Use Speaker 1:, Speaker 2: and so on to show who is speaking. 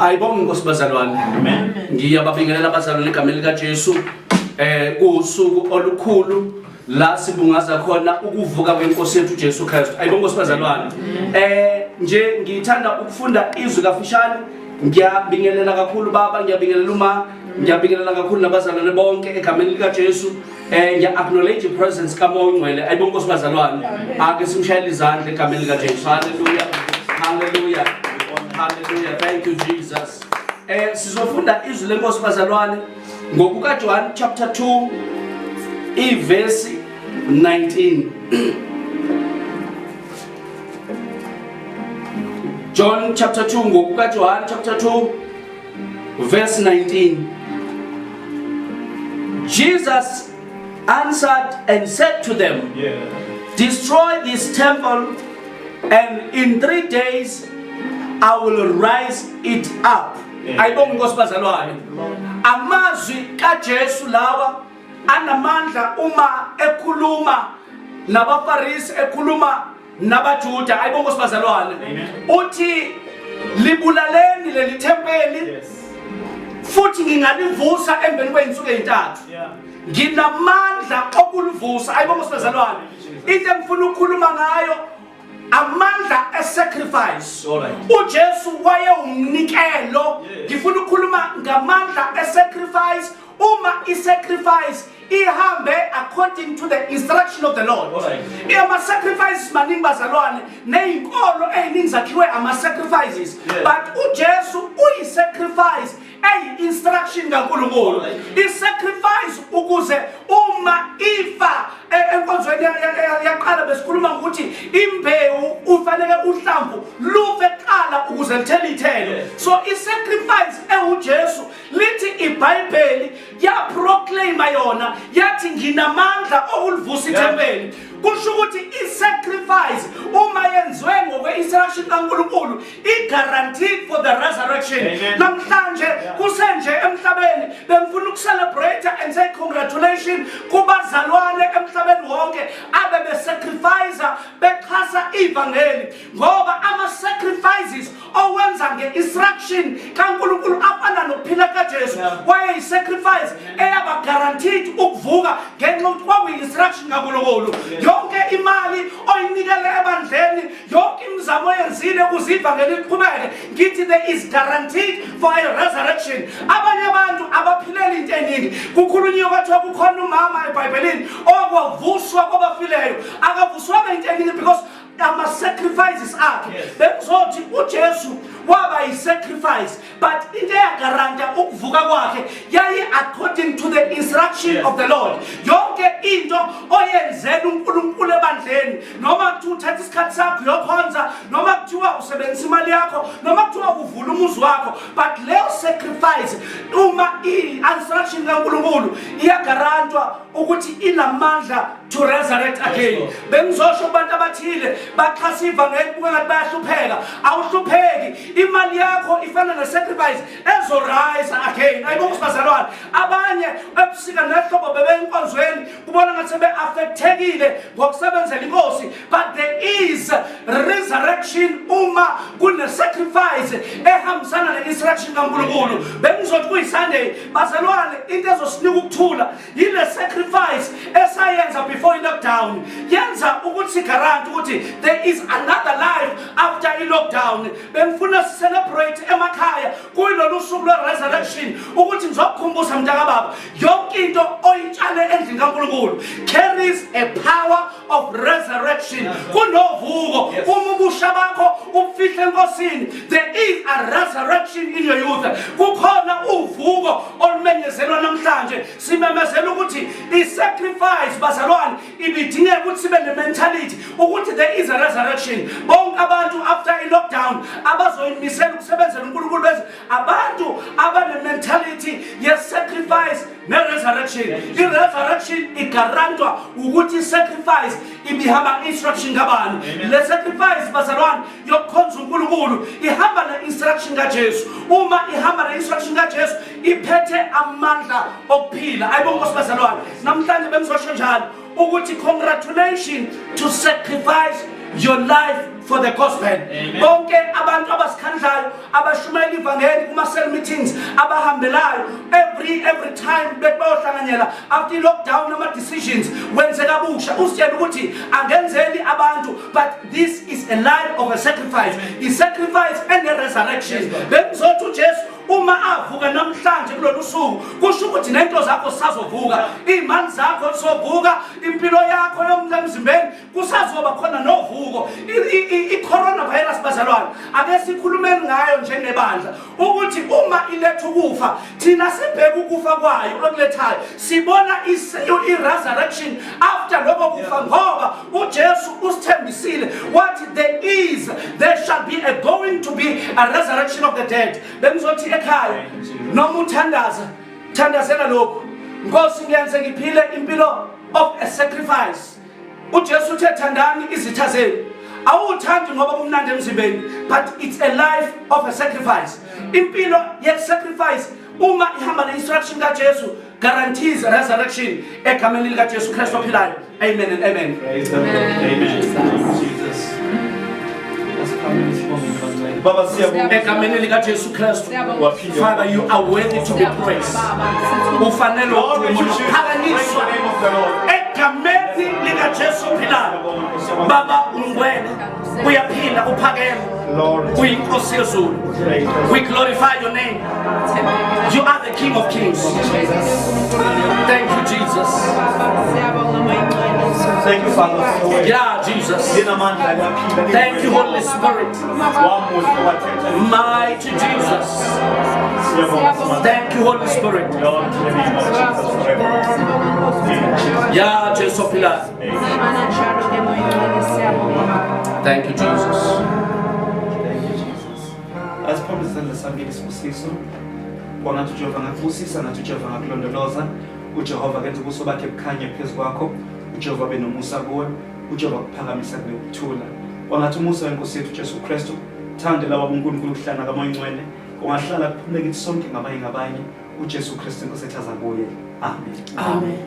Speaker 1: Ayibonge Nkosi bazalwane.
Speaker 2: Amen.
Speaker 1: Ngiyababingelela abazalwane egameni likaJesu kusuku olukhulu la sibungaza khona ukuvuka kwenkosi yethu Jesu Kristu. Ayibonge Nkosi bazalwane. Nje ngithanda ukufunda izwi kafishane. Ngiyabingelela kakhulu baba, ngiyabingelela uma, ngiyabingelela kakhulu nabazalwane bonke egameni likaJesu. Ngiya-acknowledge i-presence kaMoya Ongcwele. Ayibonge Nkosi bazalwane. Ake simshayele izandla egameni likaJesu. Hallelujah. Hallelujah. Hallelujah. Thank you Jesus. Sizofunda izwi lenkosi bazalwane ngokuka John chapter 2 verse 19. John chapter 2 ngokuka John chapter 2 verse 19. Jesus answered and said to them, destroy this temple, and in 3 days I will rise it up. Ayibonge Nkosi bazalwane. Amazwi kaJesu lawa anamandla uma ekhuluma nabaFarisi, ekhuluma nabaJuda. Ayibonge Nkosi bazalwane. Uthi libulaleni leli tempeli futhi ngingalivusa emveni kweinsuku ezintathu. Nginamandla okulivusa. Ayibonge Nkosi bazalwane. Into engifuna ukukhuluma ngayo amandla e-sacrifice. uJesu waye umnikelo. Ngifuna ukukhuluma ngamandla e-sacrifice. Uma i-sacrifice ihambe according to the instruction of the Lord. Ama-sacrifices maningi bazalwane, neyinkolo eziningi zakhiwe ama-sacrifices. But uJesu uyi-sacrifice eyi-instruction kaNkulunkulu. I-sacrifice ukuze uma ifa enkonzweni yaqala besikhuluma ukuthi imbewu ufanele uhlamvu lufe kuqala ukuze lithele ithelo. So i-sacrifice uJesu lithi iBhayibheli yaproclaima yona yathi nginamandla okulivusa ithempeli. Kusho ukuthi i-sacrifice uma yenziwe ngokwe-instruction kaNkulunkulu i-guaranteed for the resurrection. Namhlanje kusenje emhlabeni bengifuna ukucelebrate and say congratulations kubazalwane emhlabeni wonke abe besacrifice bexhasa ivangeli, ngoba ama-sacrifices owenza nge-instruction kaNkulunkulu afana nokuphila kaJesu waye-sacrifice eyaba guaranteed ukuvuka ngenxa yokuthi kwakuyi-instruction kaNkulunkulu. Yonke imali oyinikele ebandleni, yonke imizamo oyenzile ukuze ivangeli liqhubeke, ngithi there is guaranteed for a resurrection. Abanye abantu abaphilela into eningi. Kukhulunywa kwathiwa kukhona umama eBhayibhelini okwavuswa kwabafileyo. Akavuswanga into eningi because ama-sacrifices akhe. Bekuzothi uJesu waba yi-sacrifice, but into eyagaranta ukuvuka kwakhe yayi according to the instruction of the Lord. Yonke into oyenzela uNkulunkulu ebandleni, noma kuthiwa uthatha isikhathi sakho uyokhonza, noma kuthiwa usebenzisa imali yakho, noma kuthiwa uvula umuzi wakho, but leyo sacrifice uma i-instruction kaNkulunkulu iyagarantwa ukuthi inamandla to resurrect again. Bengizosho kubantu abathile baxhasa ivangeli kungathi bayahlupheka. Awuhlupheki, imali yakho ifana ne-sacrifice ezorise again. Ayibonge bazalwane. Abanye ebusika nehlobo bebeyinkonzweni kubona ngathi be-affectekile ngokusebenzela inkosi, but there is resurrection uma kune-sacrifice ehambisana ne-instruction kaNkulunkulu. Bengizothi kuyi-Sunday bazalwane, into ezosinika ukuthula yile sacrifice esayenza before i-lockdown. Yenza ukuthi sigarante ukuthi there is another life after i-lockdown. Bengifuna celebrate emakhaya kuyilolu suku lwe-resurrection ukuthi ngizokukhumbuza mntakababa, yonke into oyitshale endlini kaNkulunkulu carries a power of resurrection. Kunovuko uma ubusha bakho ufihle enkosini, there is a resurrection in your youth. Kukhona uvuko olumenyezelwa namhlanje. Simemezela ukuthi i-sacrifice bazalwane ibidingeka ukuthi sibe ne-mentality ukuthi there is a resurrection. Bonke abantu after i-lockdown abazoyimisela ukusebenzela uNkulunkulu bese abantu abane-mentality ye-sacrifice ne-resurrection. I-resurrection igarantwa ukuthi i-sacrifice ibihamba instruction kabani. Le sacrifice bazalwane yokukhonza uNkulunkulu ihamba ne-instruction kaJesu. Uma ihamba ne-instruction kaJesu iphethe amandla okuphila. Ayibonge Nkosi bazalwane. Namhlanje bengizosho njalo ukuthi congratulations to sacrifice your life for the gospel. Bonke abantu abasikhandlayo abashumayela ivangeli kuma cell meetings abahambelayo every time bebayohlanganyela after lockdown ama decisions wenzeka busha usitshela ukuthi angenzeli abantu, but this is a life of a sacrifice, a sacrifice and a resurrection. Bengizothi uJesu uma avuka namhlanje kulolu suku kusho ukuthi nento zakho sazovuka, imali zakho zizovuka, impilo yakho yomzimbeni kusazoba khona novuko. I-coronavirus bazalwane ake sikhulumeni ngayo njengebandla ukuthi uma iletha ukufa thina sibheka ukufa kwayo okulethayo sibona i-resurrection after lokho kufa, ngoba uJesu usithembisile wathi there shall be going to be a resurrection of the dead. Bengizothi ekhaya noma uthandaza thandazela lokho, Nkosi ngiyenze ngiphile impilo of a sacrifice. uJesu uthe thandani izitha zenu, awuthandi ngoba kumnandi emzimbeni, but it's a life of a sacrifice. Impilo ye-sacrifice uma ihamba ne-instruction kaJesu guarantees resurrection egameni likaJesu Kristu ophilayo. Amen and amen.
Speaker 2: Praise the Lord. Amen. Jesus. Baba siyabonga
Speaker 1: egameni likaJesu Kristu. Father, you are worthy to be praised. Ufanele ukuphakanyiswa egameni likaJesu ophilayo. Baba ungwele uyaphila uphakeme uyinkosi yezulu. We glorify your name. You are the King of Kings. Thank you, Jesus.
Speaker 2: Thank you, Father.
Speaker 1: Yeah, Jesus. Thank you, Holy Spirit. Mighty Jesus. Thank you, Holy Spirit. Yeah, Jesus. Thank you, Jesus.
Speaker 2: As promised in the Sunday Sibusiso, kwangathi uJehova ngakubusisa nathi uJehova ngakulondoloza, uJehova kenza ubuso bakhe bukhanye phezu kwakho, uJehova benomusa kuwe, uJehova kuphakamisa kuthula. Kwangathi umusa wenkosi yethu Jesu Kristu, thande lawa uNkulunkulu kuhlana kamoya ingcwele, kungahlala kuphumeke sonke ngabanye uJesu Kristu inkosi ethu azabuye. Amen.
Speaker 1: Amen.